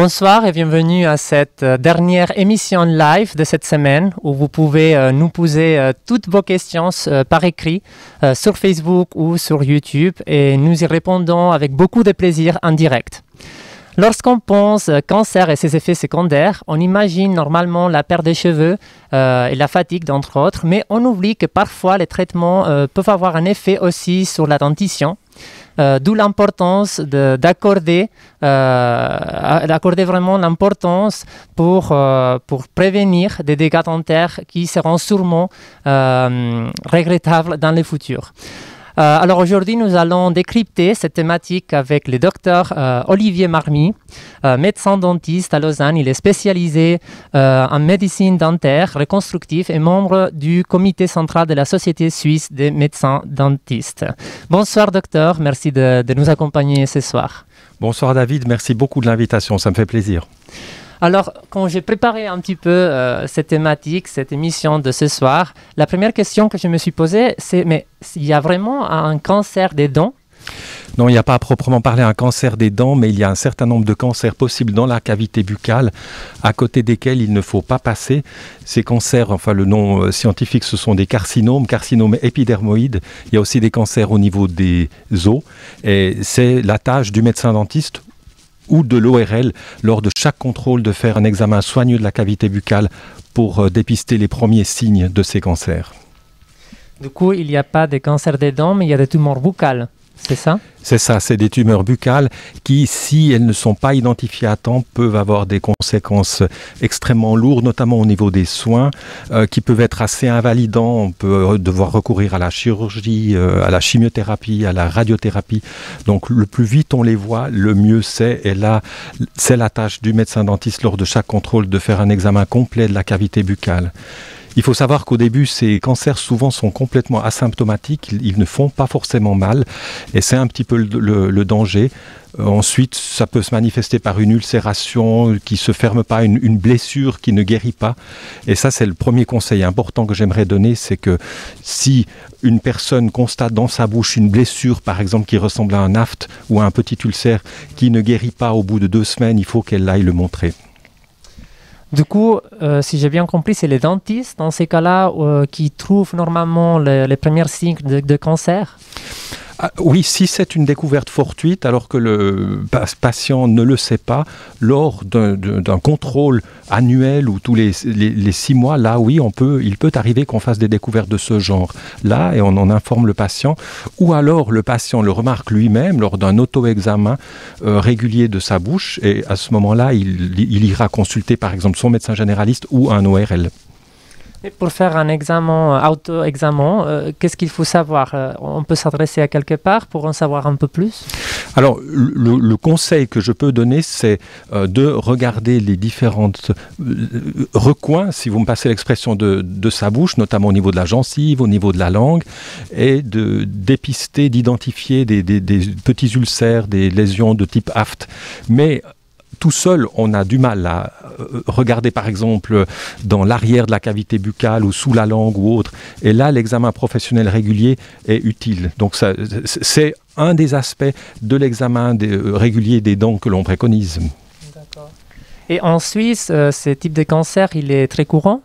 Bonsoir et bienvenue à cette dernière émission live de cette semaine où vous pouvez nous poser toutes vos questions par écrit sur Facebook ou sur YouTube et nous y répondons avec beaucoup de plaisir en direct. Lorsqu'on pense cancer et ses effets secondaires, on imagine normalement la perte des cheveux et la fatigue, entre autres, mais on oublie que parfois les traitements peuvent avoir un effet aussi sur la dentition. D'où l'importance d'accorder vraiment l'importance pour prévenir des dégâts dentaires qui seront sûrement regrettables dans le futur. Alors aujourd'hui, nous allons décrypter cette thématique avec le docteur Olivier Marmy, médecin dentiste à Lausanne. Il est spécialisé en médecine dentaire reconstructive et membre du comité central de la Société suisse des médecins dentistes. Bonsoir docteur, merci de nous accompagner ce soir. Bonsoir David, merci beaucoup de l'invitation, ça me fait plaisir. Alors, quand j'ai préparé un petit peu cette thématique, cette émission de ce soir, la première question que je me suis posée, c'est mais il y a vraiment un cancer des dents ? Non, il n'y a pas à proprement parler un cancer des dents, mais il y a un certain nombre de cancers possibles dans la cavité buccale, à côté desquels il ne faut pas passer. Ces cancers, enfin le nom scientifique, ce sont des carcinomes épidermoïdes. Il y a aussi des cancers au niveau des os, et c'est la tâche du médecin dentiste ou de l'ORL, lors de chaque contrôle, de faire un examen soigneux de la cavité buccale pour dépister les premiers signes de ces cancers. Du coup, il n'y a pas de cancer des dents, mais il y a des tumeurs buccales, c'est ça ? C'est ça, c'est des tumeurs buccales qui, si elles ne sont pas identifiées à temps, peuvent avoir des conséquences extrêmement lourdes, notamment au niveau des soins, qui peuvent être assez invalidants. On peut devoir recourir à la chirurgie, à la chimiothérapie, à la radiothérapie. Donc le plus vite on les voit, le mieux c'est. Et là, c'est la tâche du médecin dentiste lors de chaque contrôle de faire un examen complet de la cavité buccale. Il faut savoir qu'au début, ces cancers souvent sont complètement asymptomatiques, ils ne font pas forcément mal et c'est un petit peu le danger. Ensuite, ça peut se manifester par une ulcération qui ne se ferme pas, une blessure qui ne guérit pas. Et ça, c'est le premier conseil important que j'aimerais donner, c'est que si une personne constate dans sa bouche une blessure, par exemple, qui ressemble à un aphte ou à un petit ulcère qui ne guérit pas au bout de 2 semaines, il faut qu'elle aille le montrer. Du coup, si j'ai bien compris, c'est les dentistes, dans ces cas-là, qui trouvent normalement les premiers signes de cancer ? Oui, si c'est une découverte fortuite, alors que le patient ne le sait pas, lors d'un contrôle annuel ou tous les 6 mois, là oui, il peut arriver qu'on fasse des découvertes de ce genre-là et on en informe le patient. Ou alors le patient le remarque lui-même lors d'un auto-examen régulier de sa bouche et à ce moment-là, il ira consulter par exemple son médecin généraliste ou un ORL. Et pour faire un auto-examen, qu'est-ce qu'il faut savoir ? On peut s'adresser à quelque part pour en savoir un peu plus ? Alors, le conseil que je peux donner, c'est de regarder les différentes recoins, si vous me passez l'expression, de sa bouche, notamment au niveau de la gencive, au niveau de la langue, et de dépister, d'identifier des petits ulcères, des lésions de type aphte. Mais tout seul, on a du mal à regarder par exemple dans l'arrière de la cavité buccale ou sous la langue ou autre. Et là, l'examen professionnel régulier est utile. Donc c'est un des aspects de l'examen régulier des dents que l'on préconise. D'accord. Et en Suisse, ce type de cancer, il est très courant ?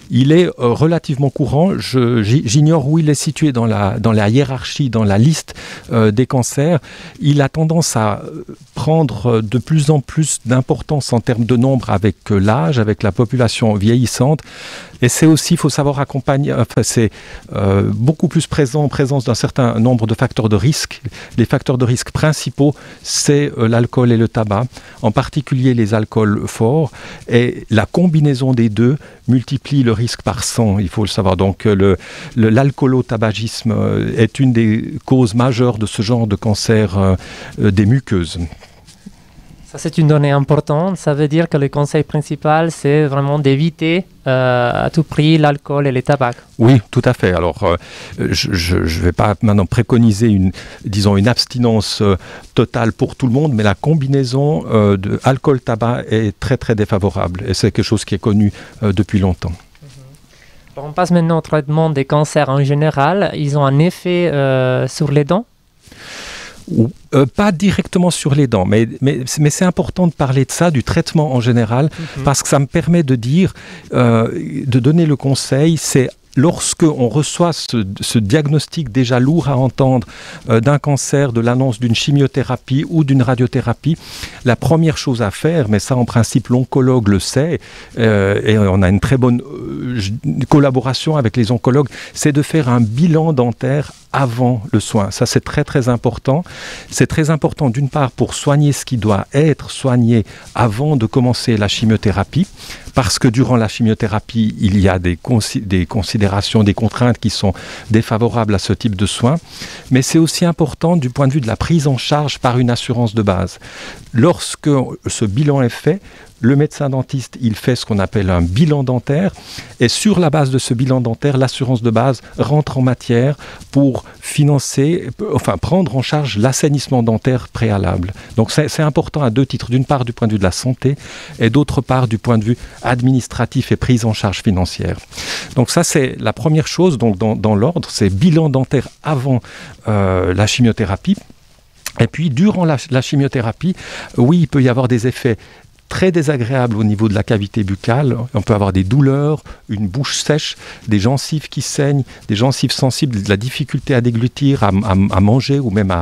Il est relativement courant. J'ignore où il est situé dans la hiérarchie, dans la liste des cancers. Il a tendance à prendre de plus en plus d'importance en termes de nombre avec l'âge, avec la population vieillissante. Et c'est aussi, il faut savoir accompagner, c'est beaucoup plus présence d'un certain nombre de facteurs de risque. Les facteurs de risque principaux, c'est l'alcool et le tabac, en particulier les alcools forts. Et la combinaison des deux multiplie le risque par 100, il faut le savoir. Donc l'alcoolotabagisme est une des causes majeures de ce genre de cancer des muqueuses. Ça, c'est une donnée importante. Ça veut dire que le conseil principal, c'est vraiment d'éviter à tout prix l'alcool et le tabac. Oui, tout à fait. Alors, je ne vais pas maintenant préconiser une abstinence totale pour tout le monde, mais la combinaison de alcool-tabac est très, très défavorable. Et c'est quelque chose qui est connu depuis longtemps. On passe maintenant au traitement des cancers en général. Ils ont un effet sur les dents ? Pas directement sur les dents, mais c'est important de parler de ça, du traitement en général, parce que ça me permet de dire, de donner le conseil, c'est lorsque on reçoit ce diagnostic déjà lourd à entendre d'un cancer, de l'annonce d'une chimiothérapie ou d'une radiothérapie, la première chose à faire, mais ça en principe l'oncologue le sait, et on a une très bonne collaboration avec les oncologues, c'est de faire un bilan dentaire avant le soin. Ça, c'est très très important. C'est très important d'une part pour soigner ce qui doit être soigné avant de commencer la chimiothérapie, parce que durant la chimiothérapie, il y a des considérations, des contraintes qui sont défavorables à ce type de soins. Mais c'est aussi important du point de vue de la prise en charge par une assurance de base. Lorsque ce bilan est fait, le médecin dentiste, il fait ce qu'on appelle un bilan dentaire, et sur la base de ce bilan dentaire, l'assurance de base rentre en matière pour prendre en charge l'assainissement dentaire préalable. Donc c'est important à deux titres, d'une part du point de vue de la santé, et d'autre part du point de vue administratif et prise en charge financière. Donc ça, c'est la première chose, donc dans l'ordre, c'est bilan dentaire avant la chimiothérapie. Et puis, durant la chimiothérapie, oui, il peut y avoir des effets très désagréable au niveau de la cavité buccale. On peut avoir des douleurs, une bouche sèche, des gencives qui saignent, des gencives sensibles, de la difficulté à déglutir, à manger ou même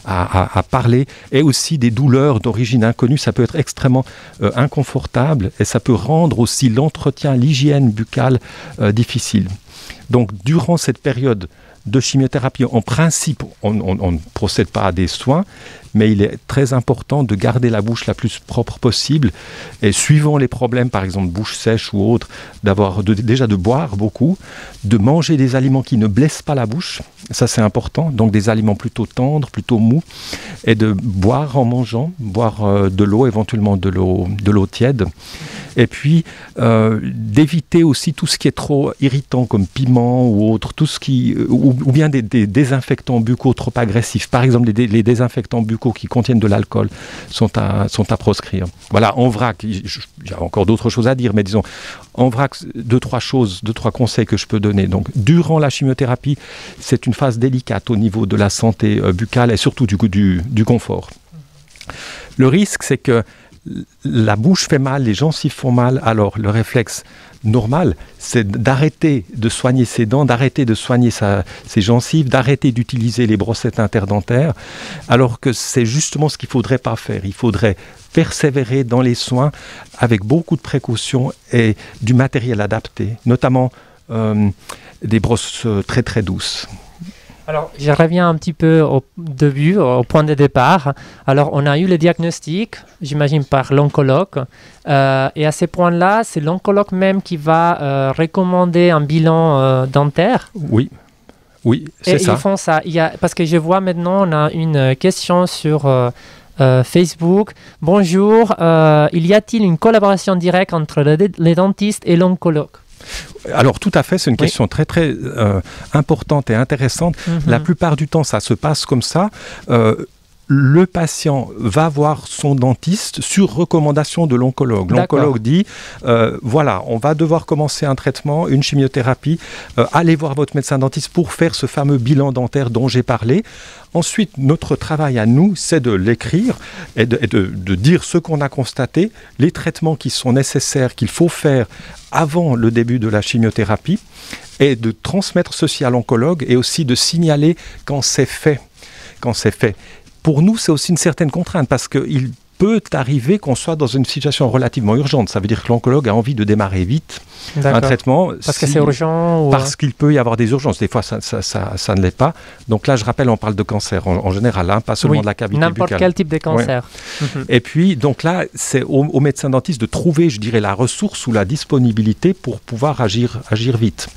à parler, et aussi des douleurs d'origine inconnue. Ça peut être extrêmement inconfortable et ça peut rendre aussi l'entretien, l'hygiène buccale difficile. Donc, durant cette période de chimiothérapie, en principe, on ne procède pas à des soins, mais il est très important de garder la bouche la plus propre possible, et suivant les problèmes, par exemple bouche sèche ou autre, déjà de boire beaucoup, de manger des aliments qui ne blessent pas la bouche, ça c'est important, donc des aliments plutôt tendres, plutôt mous, et de boire en mangeant, boire de l'eau, éventuellement de l'eau tiède, et puis d'éviter aussi tout ce qui est trop irritant comme piment ou autre, tout ce qui, ou bien des désinfectants buccaux trop agressifs, par exemple les désinfectants buccaux qui contiennent de l'alcool sont à proscrire. Voilà, en vrac, il y a encore d'autres choses à dire, mais disons, en vrac, deux, trois conseils que je peux donner. Donc, durant la chimiothérapie, c'est une phase délicate au niveau de la santé buccale et surtout du confort. Le risque, c'est que la bouche fait mal, les gencives font mal, alors le réflexe normal, c'est d'arrêter de soigner ses dents, d'arrêter de soigner ses gencives, d'arrêter d'utiliser les brossettes interdentaires, alors que c'est justement ce qu'il ne faudrait pas faire. Il faudrait persévérer dans les soins avec beaucoup de précautions et du matériel adapté, notamment des brosses très très douces. Alors, je reviens un petit peu au début, au point de départ. Alors, on a eu le diagnostic, j'imagine, par l'oncologue. Et à ce point-là, c'est l'oncologue même qui va recommander un bilan dentaire. Oui, c'est ça. Et ils font ça. Parce que je vois maintenant, on a une question sur Facebook. Bonjour, y a-t-il une collaboration directe entre les dentistes et l'oncologue ? Alors tout à fait, c'est une question très très importante et intéressante. La plupart du temps, ça se passe comme ça. Le patient va voir son dentiste sur recommandation de l'oncologue. L'oncologue dit, voilà, on va devoir commencer un traitement, une chimiothérapie. Allez voir votre médecin dentiste pour faire ce fameux bilan dentaire dont j'ai parlé. Ensuite, notre travail à nous, c'est de l'écrire et de dire ce qu'on a constaté, les traitements qui sont nécessaires, qu'il faut faire avant le début de la chimiothérapie, et de transmettre ceci à l'oncologue et aussi de signaler quand c'est fait. Pour nous, c'est aussi une certaine contrainte parce qu'il peut arriver qu'on soit dans une situation relativement urgente. Ça veut dire que l'oncologue a envie de démarrer vite un traitement. Parce que c'est urgent Parce qu'il peut y avoir des urgences. Des fois, ça ne l'est pas. Donc là, je rappelle, on parle de cancer en général, pas seulement de la cavité buccale. N'importe quel type de cancer. Ouais. Et puis, donc là, c'est au médecin dentiste de trouver, je dirais, la ressource ou la disponibilité pour pouvoir agir vite.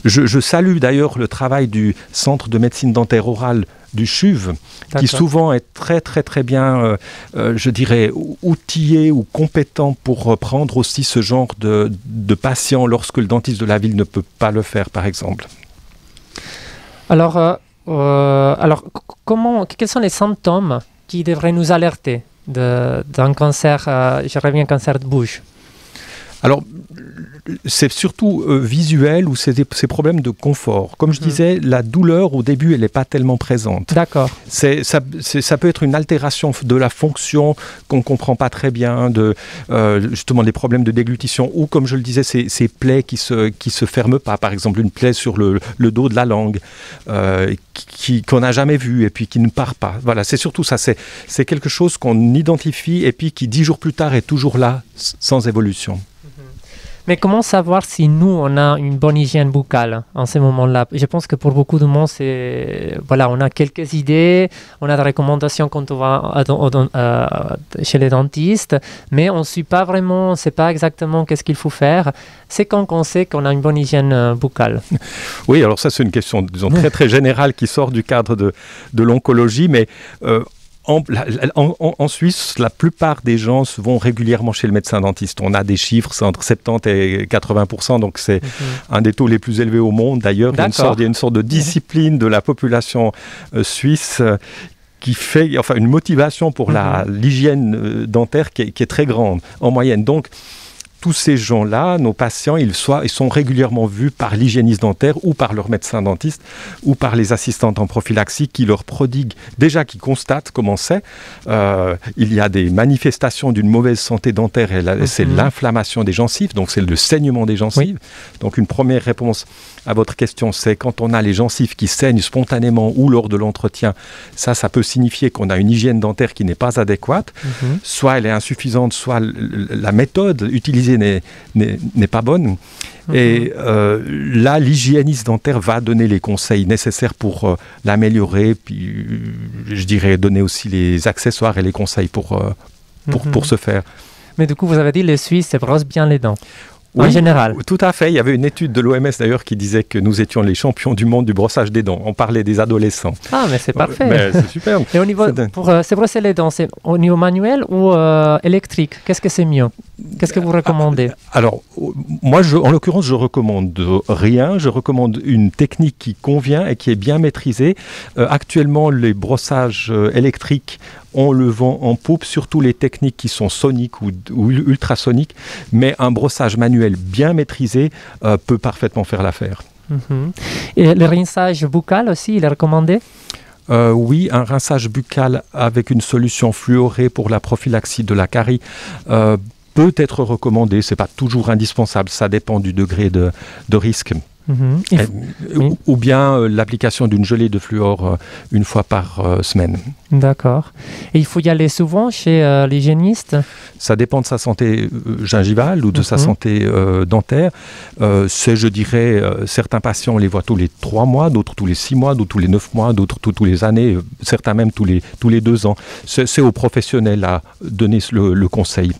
Je salue d'ailleurs le travail du Centre de médecine dentaire orale du CHUV, qui souvent est très très très bien, je dirais, outillé ou compétent pour prendre aussi ce genre de patients lorsque le dentiste de la ville ne peut pas le faire, par exemple. Alors quels sont les symptômes qui devraient nous alerter d'un cancer, je reviens, cancer de bouche? Alors, c'est surtout visuel ou c'est ces problèmes de confort. Comme je disais, la douleur, au début, elle n'est pas tellement présente. D'accord. Ça peut être une altération de la fonction qu'on ne comprend pas très bien, justement des problèmes de déglutition, ou comme je le disais, ces plaies qui se ferment pas. Par exemple, une plaie sur le dos de la langue qu'on n'a jamais vue et puis qui ne part pas. Voilà, c'est surtout ça. C'est quelque chose qu'on identifie et puis qui 10 jours plus tard est toujours là, sans évolution. Mais comment savoir si nous, on a une bonne hygiène buccale en ce moment-là? Je pense que pour beaucoup de monde, on a quelques idées, on a des recommandations quand on va chez les dentistes, mais on ne suit pas vraiment, on ne sait pas exactement qu'est-ce qu'il faut faire. C'est quand on sait qu'on a une bonne hygiène buccale. Oui, alors ça, c'est une question, disons, très, très générale qui sort du cadre de l'oncologie, mais... En Suisse, la plupart des gens vont régulièrement chez le médecin dentiste. On a des chiffres, c'est entre 70 et 80%, donc c'est un des taux les plus élevés au monde. D'ailleurs, il y a une sorte de discipline de la population suisse qui fait, enfin, une motivation pour l'hygiène dentaire qui est très grande en moyenne. Donc, tous ces gens-là, nos patients, ils sont régulièrement vus par l'hygiéniste dentaire ou par leur médecin dentiste ou par les assistantes en prophylaxie qui leur prodiguent, déjà qui constatent comment c'est. Il y a des manifestations d'une mauvaise santé dentaire et c'est l'inflammation des gencives, donc c'est le saignement des gencives. Oui. Donc une première réponse à votre question, c'est quand on a les gencives qui saignent spontanément ou lors de l'entretien, ça peut signifier qu'on a une hygiène dentaire qui n'est pas adéquate. Soit elle est insuffisante, soit la méthode utilisée n'est pas bonne. Et là, l'hygiéniste dentaire va donner les conseils nécessaires pour l'améliorer, puis je dirais donner aussi les accessoires et les conseils pour ce faire. Mais du coup, vous avez dit les Suisses se brossent bien les dents. Oui, en général. Tout à fait. Il y avait une étude de l'OMS d'ailleurs qui disait que nous étions les champions du monde du brossage des dents. On parlait des adolescents. Ah, mais c'est parfait. Mais c'est super. Et au niveau, pour se brosser les dents, c'est au niveau manuel ou électrique? Qu'est-ce que c'est mieux? Qu'est-ce que vous recommandez? Alors, moi, en l'occurrence, je recommande rien. Je recommande une technique qui convient et qui est bien maîtrisée. Actuellement, les brossages électriques, on le vend en poupe, surtout les techniques qui sont soniques ou ultrasoniques, mais un brossage manuel bien maîtrisé peut parfaitement faire l'affaire. Et le rinçage buccal aussi, il est recommandé? Oui, un rinçage buccal avec une solution fluorée pour la prophylaxie de la carie peut être recommandé. Ce n'est pas toujours indispensable, ça dépend du degré de risque. Ou bien l'application d'une gelée de fluor une fois par semaine. D'accord. Et il faut y aller souvent chez l'hygiéniste? Ça dépend de sa santé gingivale ou de sa santé dentaire. C'est, je dirais, certains patients, on les voit tous les 3 mois, d'autres tous les 6 mois, d'autres tous les 9 mois, d'autres tous les années, certains même tous les 2 ans. C'est aux professionnels à donner le conseil.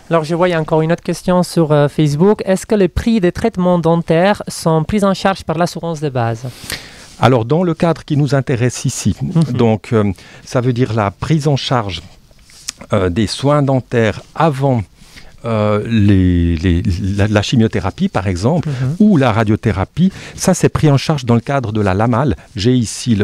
Alors, je vois, il y a encore une autre question sur Facebook. Est-ce que les prix des traitements dentaires sont pris en charge par l'assurance de base? Alors, dans le cadre qui nous intéresse ici, donc ça veut dire la prise en charge des soins dentaires avant la chimiothérapie, par exemple, ou la radiothérapie, ça c'est pris en charge dans le cadre de la LAMAL. J'ai ici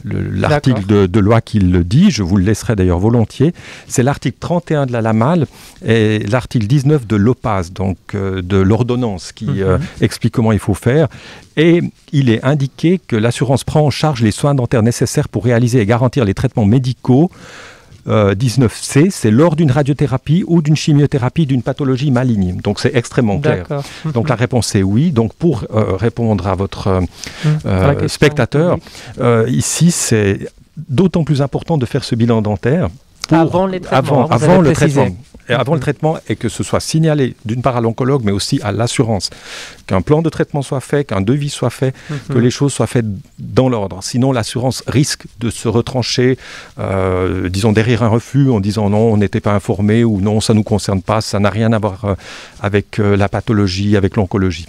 l'article de loi qui le dit, je vous le laisserai d'ailleurs volontiers. C'est l'article 31 de la LAMAL et l'article 19 de l'OPAS, donc de l'ordonnance qui explique comment il faut faire. Et il est indiqué que l'assurance prend en charge les soins dentaires nécessaires pour réaliser et garantir les traitements médicaux. 19C, c'est lors d'une radiothérapie ou d'une chimiothérapie d'une pathologie maligne. Donc c'est extrêmement clair. Donc la réponse est oui. Donc pour répondre à votre spectateur, ici c'est d'autant plus important de faire ce bilan dentaire. Avant les traitements. Avant le traitement. Et avant le traitement, et que ce soit signalé d'une part à l'oncologue, mais aussi à l'assurance. Qu'un plan de traitement soit fait, qu'un devis soit fait, que les choses soient faites dans l'ordre. Sinon, l'assurance risque de se retrancher, disons, derrière un refus, en disant non, on n'était pas informé, ou non, ça ne nous concerne pas, ça n'a rien à voir avec la pathologie, avec l'oncologie.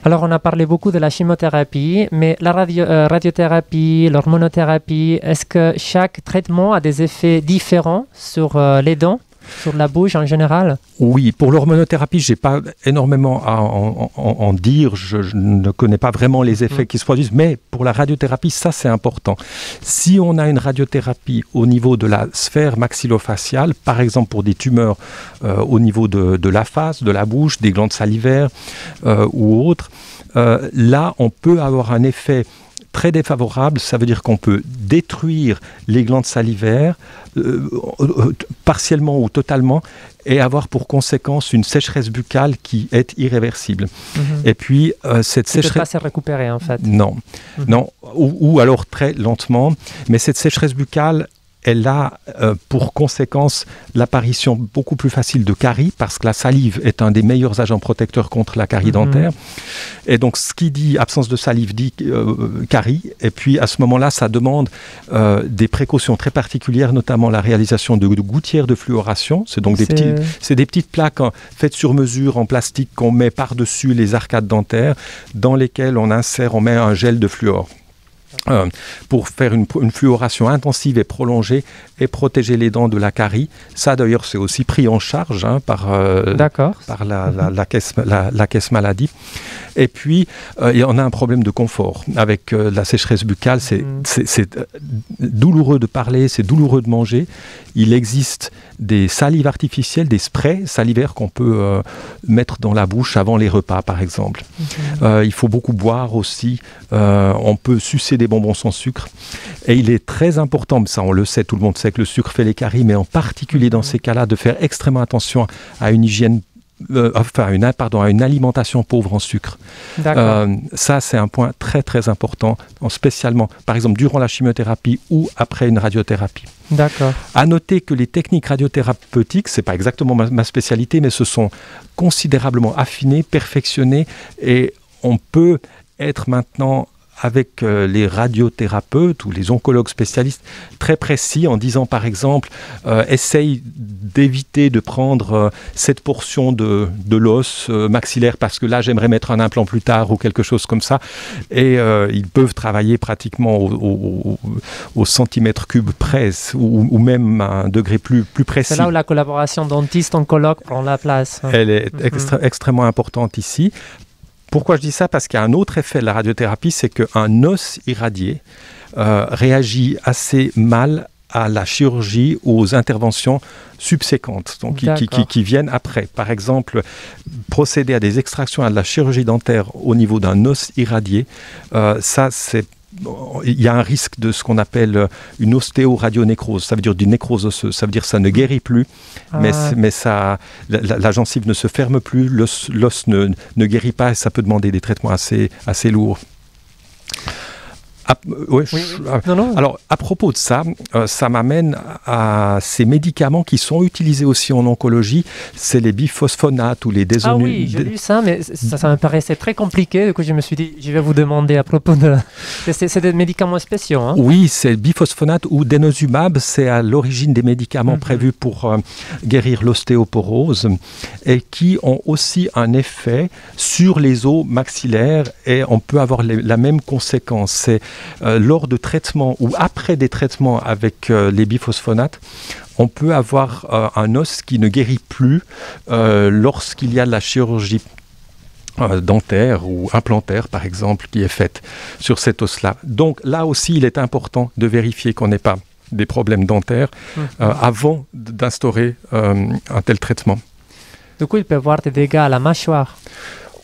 Alors, on a parlé beaucoup de la chimiothérapie, mais la radiothérapie, l'hormonothérapie, est-ce que chaque traitement a des effets différents sur les dents? Sur la bouche en général? Oui, pour l'hormonothérapie, je n'ai pas énormément à en dire. Je ne connais pas vraiment les effets qui se produisent, mais pour la radiothérapie, ça c'est important. Si on a une radiothérapie au niveau de la sphère maxillofaciale, par exemple pour des tumeurs au niveau de la face, de la bouche, des glandes salivaires ou autres, là on peut avoir un effet très défavorable. Ça veut dire qu'on peut détruire les glandes salivaires partiellement ou totalement et avoir pour conséquence une sécheresse buccale qui est irréversible. Et puis cette sécheresse... ne peut pas se récupérer en fait. Non, non, ou alors très lentement. Mais cette sécheresse buccale, elle a pour conséquence l'apparition beaucoup plus facile de caries, parce que la salive est un des meilleurs agents protecteurs contre la carie dentaire. Et donc, ce qui dit absence de salive dit carie. Et puis, à ce moment-là, ça demande des précautions très particulières, notamment la réalisation de gouttières de fluoration. C'est donc des petites plaques faites sur mesure en plastique qu'on met par-dessus les arcades dentaires, dans lesquelles on met un gel de fluor. Pour faire une fluoration intensive et prolongée et protéger les dents de la carie. Ça d'ailleurs c'est aussi pris en charge par la caisse maladie. Et puis on a un problème de confort avec la sécheresse buccale. C'est douloureux de parler, c'est douloureux de manger. Il existe des salives artificielles, des sprays salivaires qu'on peut mettre dans la bouche avant les repas par exemple. Il faut beaucoup boire aussi. On peut sucer des bonbons sans sucre. Et il est très important, ça on le sait, tout le monde sait que le sucre fait les caries, mais en particulier dans ces cas-là, de faire extrêmement attention à une hygiène, à une alimentation pauvre en sucre. Ça, c'est un point très très important, spécialement, par exemple, durant la chimiothérapie ou après une radiothérapie. D'accord. À noter que les techniques radiothérapeutiques, c'est pas exactement ma spécialité, mais se sont considérablement affinées, perfectionnées, et on peut être maintenant avec les radiothérapeutes ou les oncologues spécialistes très précis en disant par exemple essaye d'éviter de prendre cette portion de l'os maxillaire parce que là j'aimerais mettre un implant plus tard ou quelque chose comme ça, et ils peuvent travailler pratiquement au centimètre cube près ou même à un degré plus précis. C'est là où la collaboration dentiste-oncologue prend la place. Elle est extrêmement importante ici. Pourquoi je dis ça? Parce qu'il y a un autre effet de la radiothérapie, c'est qu'un os irradié réagit assez mal à la chirurgie ou aux interventions subséquentes, donc qui viennent après. Par exemple, procéder à des extractions à de la chirurgie dentaire au niveau d'un os irradié, il y a un risque de ce qu'on appelle une ostéoradionécrose, ça veut dire d'une nécrose osseuse, ça veut dire que ça ne guérit plus, mais la gencive ne se ferme plus, l'os ne guérit pas et ça peut demander des traitements assez lourds. Alors, à propos de ça, ça m'amène à ces médicaments qui sont utilisés aussi en oncologie, c'est les biphosphonates ou les Ah oui, j'ai lu ça, mais ça me paraissait très compliqué. Du coup, je me suis dit, je vais vous demander à propos de... C'est des médicaments spéciaux, hein? Oui, c'est biphosphonates ou denosumab, c'est à l'origine des médicaments prévus pour guérir l'ostéoporose et qui ont aussi un effet sur les os maxillaires, et on peut avoir la même conséquence. C'est lors de traitements ou après des traitements avec les biphosphonates, on peut avoir un os qui ne guérit plus lorsqu'il y a de la chirurgie dentaire ou implantaire, par exemple, qui est faite sur cet os-là. Donc là aussi, il est important de vérifier qu'on n'ait pas des problèmes dentaires avant d'instaurer un tel traitement. Du coup, il peut y avoir des dégâts à la mâchoire.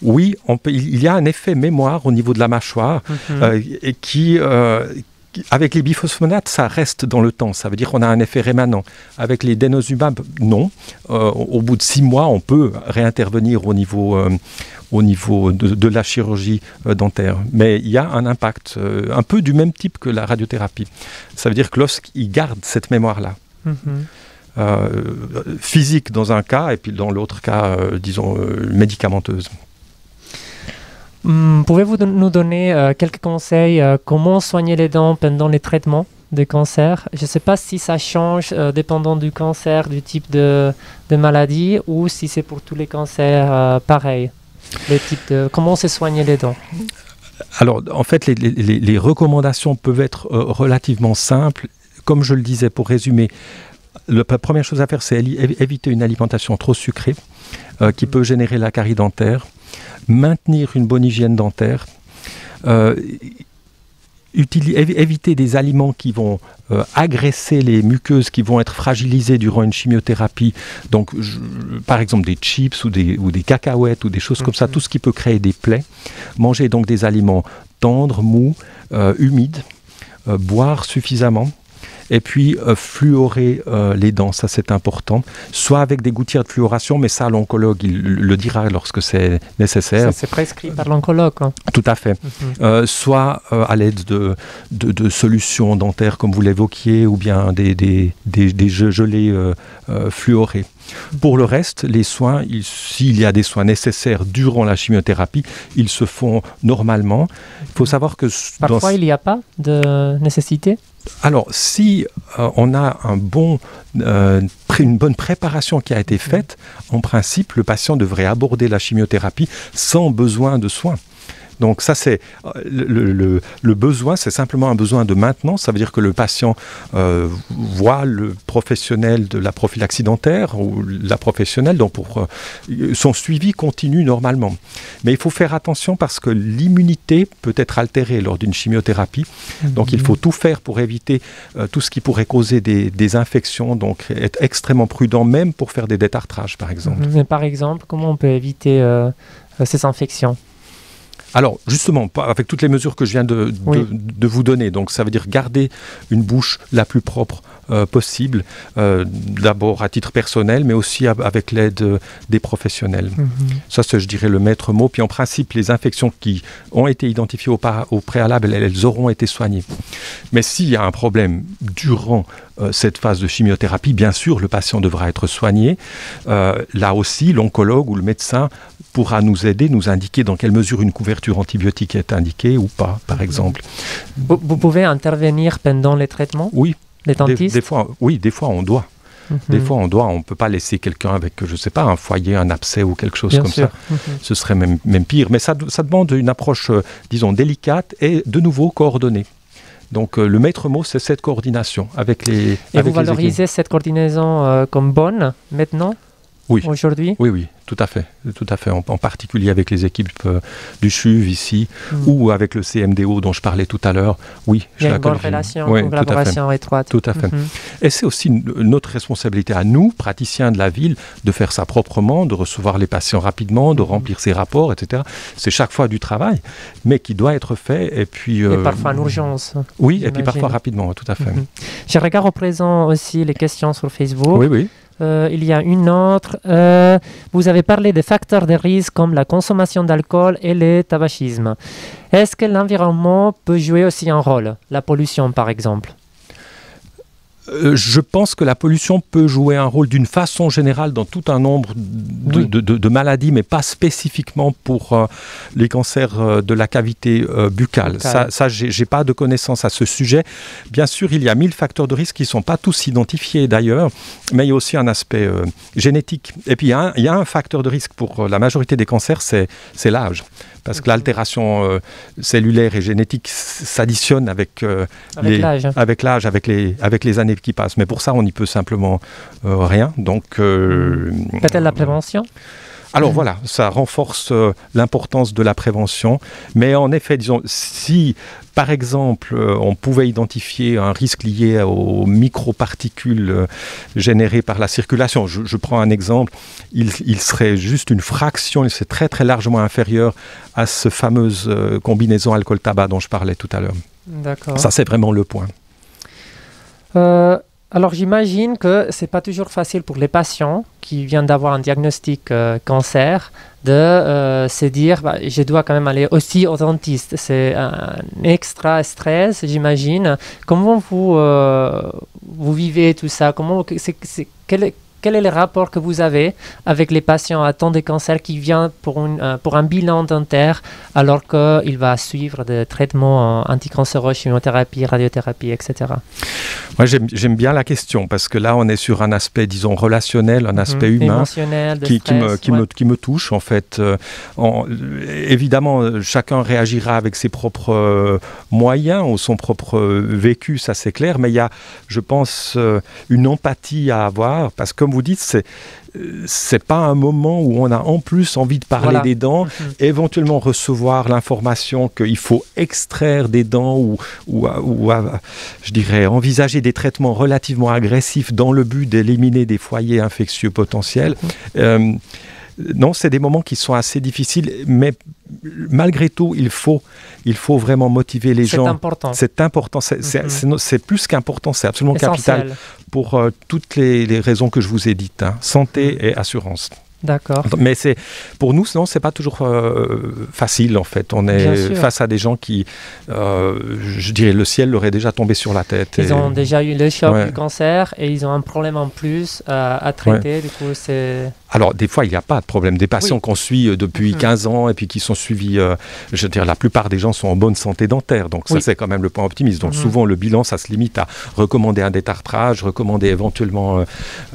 Oui, il y a un effet mémoire au niveau de la mâchoire et qui, avec les biphosphonates, ça reste dans le temps. Ça veut dire qu'on a un effet rémanent. Avec les denosumab, non. Au bout de 6 mois, on peut réintervenir au niveau de la chirurgie dentaire. Mais il y a un impact un peu du même type que la radiothérapie. Ça veut dire que l'os, il garde cette mémoire-là. Physique dans un cas, et puis dans l'autre cas, disons, médicamenteuse. Pouvez-vous nous donner quelques conseils comment soigner les dents pendant les traitements de cancer? Je ne sais pas si ça change dépendant du cancer, du type de maladie, ou si c'est pour tous les cancers pareil. Comment se soigner les dents? Alors, en fait, les recommandations peuvent être relativement simples. Comme je le disais, pour résumer, La première chose à faire, c'est éviter une alimentation trop sucrée qui peut générer la carie dentaire, maintenir une bonne hygiène dentaire, éviter des aliments qui vont agresser les muqueuses, qui vont être fragilisées durant une chimiothérapie. Donc, par exemple, des chips ou des cacahuètes ou des choses comme ça, tout ce qui peut créer des plaies. Manger donc des aliments tendres, mous, humides, boire suffisamment. Et puis, fluorer les dents, ça c'est important. Soit avec des gouttières de fluoration, mais ça, l'oncologue, il le dira lorsque c'est nécessaire. C'est prescrit par l'oncologue. Hein. Tout à fait. Soit à l'aide de solutions dentaires, comme vous l'évoquiez, ou bien des gelées fluorées. Pour le reste, les soins, s'il y a des soins nécessaires durant la chimiothérapie, ils se font normalement. Il faut savoir que... Parfois, il n'y a pas de nécessité. Alors, si on a une bonne préparation qui a été faite, en principe, le patient devrait aborder la chimiothérapie sans besoin de soins. Donc ça, c'est le besoin, c'est simplement un besoin de maintenance. Ça veut dire que le patient voit le professionnel de la prophylaxie dentaire ou la professionnelle, donc son suivi continue normalement. Mais il faut faire attention parce que l'immunité peut être altérée lors d'une chimiothérapie. Donc il faut tout faire pour éviter tout ce qui pourrait causer des infections. Donc être extrêmement prudent, même pour faire des détartrages, par exemple. Mais par exemple, comment on peut éviter ces infections ? Alors, justement, avec toutes les mesures que je viens de vous donner, donc ça veut dire garder une bouche la plus propre possible, d'abord à titre personnel, mais aussi avec l'aide des professionnels. Ça, c'est, je dirais, le maître mot. Puis en principe, les infections qui ont été identifiées au préalable, elles auront été soignées. Mais s'il y a un problème durant cette phase de chimiothérapie, bien sûr, le patient devra être soigné. Là aussi, l'oncologue ou le médecin pourra nous aider, nous indiquer dans quelle mesure une couverture antibiotique est indiquée ou pas, par exemple. Vous pouvez intervenir pendant les traitements ? Oui. Les dentistes ? Des fois, on doit. Des fois, on ne peut pas laisser quelqu'un avec, je ne sais pas, un foyer, un abcès ou quelque chose comme ça. Ce serait même pire. Mais ça demande une approche, disons, délicate et de nouveau coordonnée. Donc, le maître mot, c'est cette coordination avec les équipes. Et vous valorisez cette coordination comme bonne maintenant ? Oui. Aujourd'hui ? Oui, tout à fait. En particulier avec les équipes du CHUV ici ou avec le CMDO dont je parlais tout à l'heure. Oui, il y a une bonne relation, une collaboration étroite. Tout à fait. Et c'est aussi notre responsabilité à nous, praticiens de la ville, de faire ça proprement, de recevoir les patients rapidement, de remplir ses rapports, etc. C'est chaque fois du travail, mais qui doit être fait. Et puis. Et parfois en urgence. Oui, j'imagine. Et puis parfois rapidement, tout à fait. Je regarde au présent aussi les questions sur Facebook. Oui. Il y a une autre. Vous avez parlé des facteurs de risque comme la consommation d'alcool et le tabagisme. Est-ce que l'environnement peut jouer aussi un rôle ? La pollution, par exemple ? Je pense que la pollution peut jouer un rôle d'une façon générale dans tout un nombre de maladies, mais pas spécifiquement pour les cancers de la cavité buccale. Ça, j'ai pas de connaissances à ce sujet. Bien sûr, il y a 1000 facteurs de risque qui ne sont pas tous identifiés d'ailleurs, mais il y a aussi un aspect génétique. Et puis, il y a un facteur de risque pour la majorité des cancers, c'est l'âge. Parce que l'altération cellulaire et génétique s'additionne avec l'âge, avec les années qui passent. Mais pour ça, on n'y peut simplement rien. Donc, peut-être la prévention ? Alors voilà, ça renforce l'importance de la prévention. Mais en effet, disons, si par exemple on pouvait identifier un risque lié aux microparticules générées par la circulation, je prends un exemple, il serait juste une fraction, il serait très très largement inférieur à cette fameuse combinaison alcool-tabac dont je parlais tout à l'heure. D'accord. Ça, c'est vraiment le point. Alors j'imagine que ce n'est pas toujours facile pour les patients qui viennent d'avoir un diagnostic cancer de se dire je dois quand même aller aussi au dentiste. C'est un extra stress, j'imagine. Comment vous vivez tout ça ? quel est le rapport que vous avez avec les patients atteints de cancer qui viennent pour un bilan dentaire alors qu'il va suivre des traitements anticancéreux, chimiothérapie, radiothérapie, etc. Moi, j'aime bien la question parce que là, on est sur un aspect, disons, relationnel, un aspect humain émotionnel, qui me touche, en fait. Évidemment, chacun réagira avec ses propres moyens ou son propre vécu, ça c'est clair, mais il y a, je pense, une empathie à avoir parce que, comme vous dites, c'est pas un moment où on a en plus envie de parler des dents, éventuellement recevoir l'information qu'il faut extraire des dents ou je dirais envisager des traitements relativement agressifs dans le but d'éliminer des foyers infectieux potentiels. Non, c'est des moments qui sont assez difficiles, mais malgré tout, il faut vraiment motiver les gens. C'est important. C'est plus qu'important, c'est absolument capital pour toutes les raisons que je vous ai dites. Santé et assurance. D'accord. Mais pour nous, sinon, c'est pas toujours facile en fait. On est face à des gens qui, je dirais, le ciel leur est déjà tombé sur la tête. Ils ont déjà eu le choc du cancer et ils ont un problème en plus à traiter. Du coup, c'est... Alors, des fois, il n'y a pas de problème. Des patients qu'on suit depuis 15 ans et puis qui sont suivis, je veux dire, la plupart des gens sont en bonne santé dentaire. Donc, ça, c'est quand même le point optimiste. Donc, souvent, le bilan, ça se limite à recommander un détartrage, recommander éventuellement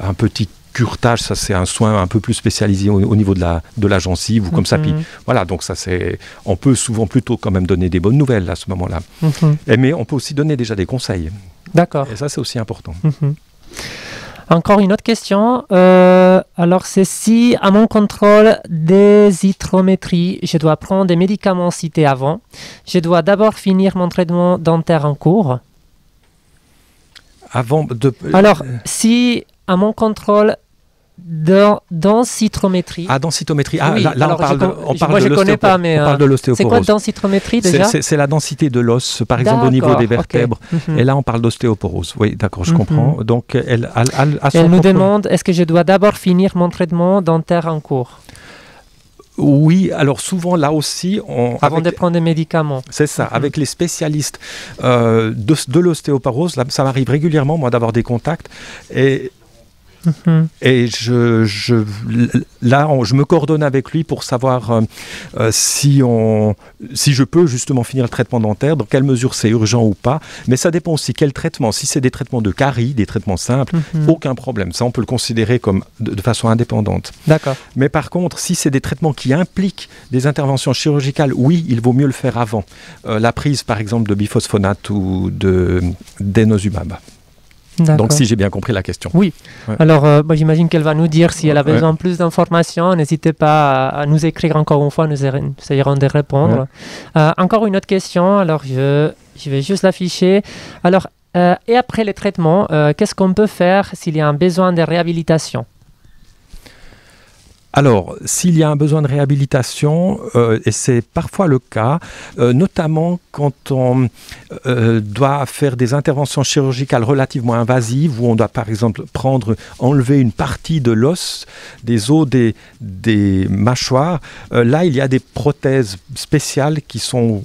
un petit curetage, ça c'est un soin un peu plus spécialisé au niveau de la gencive ou comme ça. Puis voilà, donc ça c'est, on peut souvent plutôt quand même donner des bonnes nouvelles à ce moment-là. Mais on peut aussi donner déjà des conseils. D'accord. Et ça c'est aussi important. Encore une autre question. Alors c'est si à mon contrôle d'azithromycie, je dois prendre des médicaments cités avant, je dois d'abord finir mon traitement dentaire en cours. Alors si à mon contrôle densitométrie. Densitométrie. Oui, là, on parle de l'ostéoporose. C'est quoi densitométrie déjà? C'est la densité de l'os, par exemple au niveau des vertèbres. Et là, on parle d'ostéoporose. Oui, d'accord, je comprends. Donc, elle nous demande, est-ce que je dois d'abord finir mon traitement dentaire en cours? Oui, alors souvent là aussi... Avant de prendre des médicaments. C'est ça, avec les spécialistes de l'ostéoporose, là, ça m'arrive régulièrement, moi, d'avoir des contacts. Et je me coordonne avec lui pour savoir si je peux justement finir le traitement dentaire, dans quelle mesure c'est urgent ou pas. Mais ça dépend aussi quel traitement. Si c'est des traitements de carie, des traitements simples, aucun problème. Ça, on peut le considérer comme de façon indépendante. D'accord. Mais par contre, si c'est des traitements qui impliquent des interventions chirurgicales, oui, il vaut mieux le faire avant. La prise, par exemple, de biphosphonate ou de denosumab. D'accord. Donc, si j'ai bien compris la question. Oui. Ouais. Alors, j'imagine qu'elle va nous dire si elle a besoin de plus d'informations. N'hésitez pas à nous écrire encore une fois, nous essayerons de répondre. Encore une autre question. Alors, je vais juste l'afficher. Alors, et après le traitement, qu'est-ce qu'on peut faire s'il y a un besoin de réhabilitation ? Alors, s'il y a un besoin de réhabilitation, et c'est parfois le cas, notamment quand on doit faire des interventions chirurgicales relativement invasives, où on doit par exemple enlever une partie de l'os, des os des mâchoires, là il y a des prothèses spéciales qui sont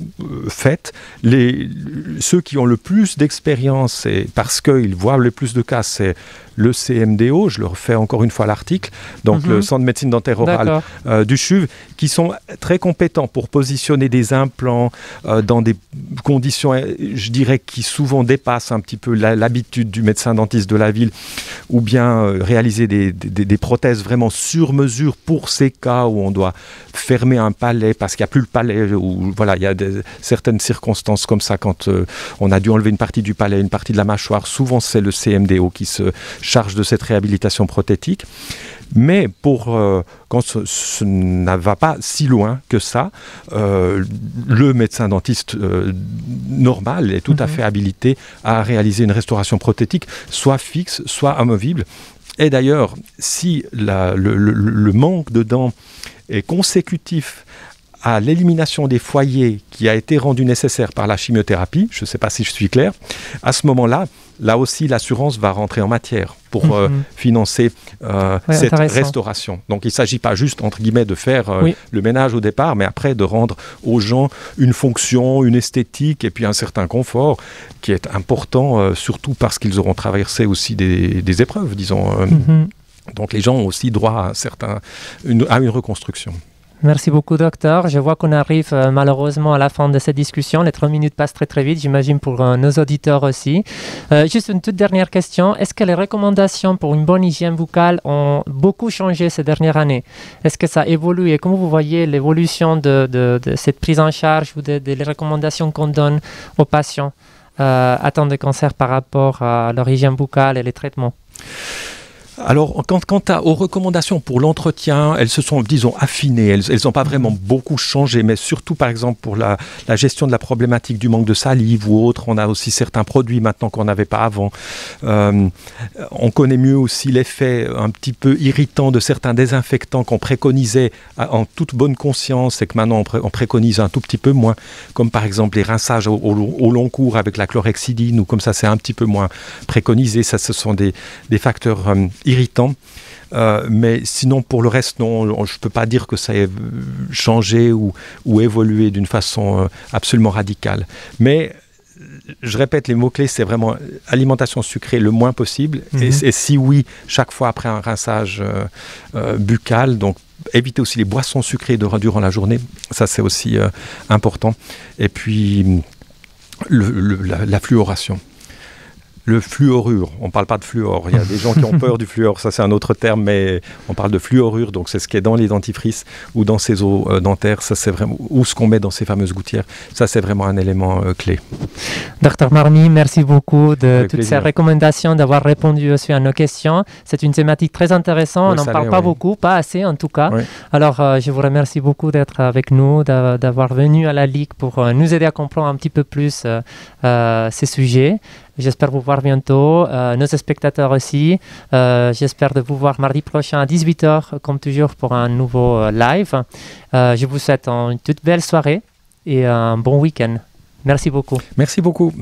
faites. Ceux qui ont le plus d'expérience, et parce qu'ils voient le plus de cas, c'est le CMDO, je le refais encore une fois l'article, donc le Centre de médecine dentaire orale du CHUV, qui sont très compétents pour positionner des implants dans des conditions, je dirais, qui souvent dépassent un petit peu l'habitude du médecin dentiste de la ville, ou bien réaliser des prothèses vraiment sur mesure pour ces cas où on doit fermer un palais parce qu'il n'y a plus le palais, ou voilà, il y a certaines circonstances comme ça quand on a dû enlever une partie du palais, une partie de la mâchoire. Souvent, c'est le CMDO qui se charge de cette réhabilitation prothétique. Mais quand ce ne va pas si loin que ça, le médecin dentiste normal est tout à fait habilité à réaliser une restauration prothétique, soit fixe, soit amovible. Et d'ailleurs, si le manque de dents est consécutif à l'élimination des foyers qui a été rendu nécessaire par la chimiothérapie, je ne sais pas si je suis clair, à ce moment-là, là aussi, l'assurance va rentrer en matière pour financer cette restauration. Donc, il ne s'agit pas juste, entre guillemets, de faire le ménage au départ, mais après de rendre aux gens une fonction, une esthétique et puis un certain confort qui est important, surtout parce qu'ils auront traversé aussi des épreuves, disons. Donc les gens ont aussi droit à une reconstruction. Merci beaucoup, docteur. Je vois qu'on arrive malheureusement à la fin de cette discussion. Les 3 minutes passent très très vite, j'imagine pour nos auditeurs aussi. Juste une toute dernière question. Est-ce que les recommandations pour une bonne hygiène buccale ont beaucoup changé ces dernières années? Est-ce que ça évolue? Et comment vous voyez l'évolution de cette prise en charge ou des recommandations qu'on donne aux patients atteints de cancer par rapport à leur hygiène buccale et les traitements? Alors, quant aux recommandations pour l'entretien, elles se sont, disons, affinées. Elles n'ont pas vraiment beaucoup changé, mais surtout, par exemple, pour la gestion de la problématique du manque de salive ou autre, on a aussi certains produits maintenant qu'on n'avait pas avant. On connaît mieux aussi l'effet un petit peu irritant de certains désinfectants qu'on préconisait en toute bonne conscience et que maintenant on préconise un tout petit peu moins, comme par exemple les rinçages au long cours avec la chlorhexidine, ou comme ça c'est un petit peu moins préconisé. Ça, ce sont des facteurs irritant, mais sinon pour le reste non, je ne peux pas dire que ça ait changé ou évolué d'une façon absolument radicale. Mais je répète, les mots-clés, c'est vraiment alimentation sucrée le moins possible, et si oui, chaque fois après un rinçage buccal, donc éviter aussi les boissons sucrées durant la journée, ça c'est aussi important. Et puis la fluoration. Le fluorure, on ne parle pas de fluor, il y a des gens qui ont peur du fluor, ça c'est un autre terme, mais on parle de fluorure, donc c'est ce qui est dans les dentifrices ou dans ces os dentaires, ça c'est vraiment, ou ce qu'on met dans ces fameuses gouttières, ça c'est vraiment un élément clé. Docteur Marmy, merci beaucoup de Avec toutes plaisir. ces recommandations, d'avoir répondu aussi à nos questions. C'est une thématique très intéressante, on n'en parle pas beaucoup, pas assez en tout cas. Oui. Alors je vous remercie beaucoup d'être avec nous, d'avoir venu à la Ligue pour nous aider à comprendre un petit peu plus ces sujets. J'espère vous voir bientôt, nos spectateurs aussi. J'espère de vous voir mardi prochain à 18h, comme toujours, pour un nouveau live. Je vous souhaite une toute belle soirée et un bon week-end. Merci beaucoup. Merci beaucoup.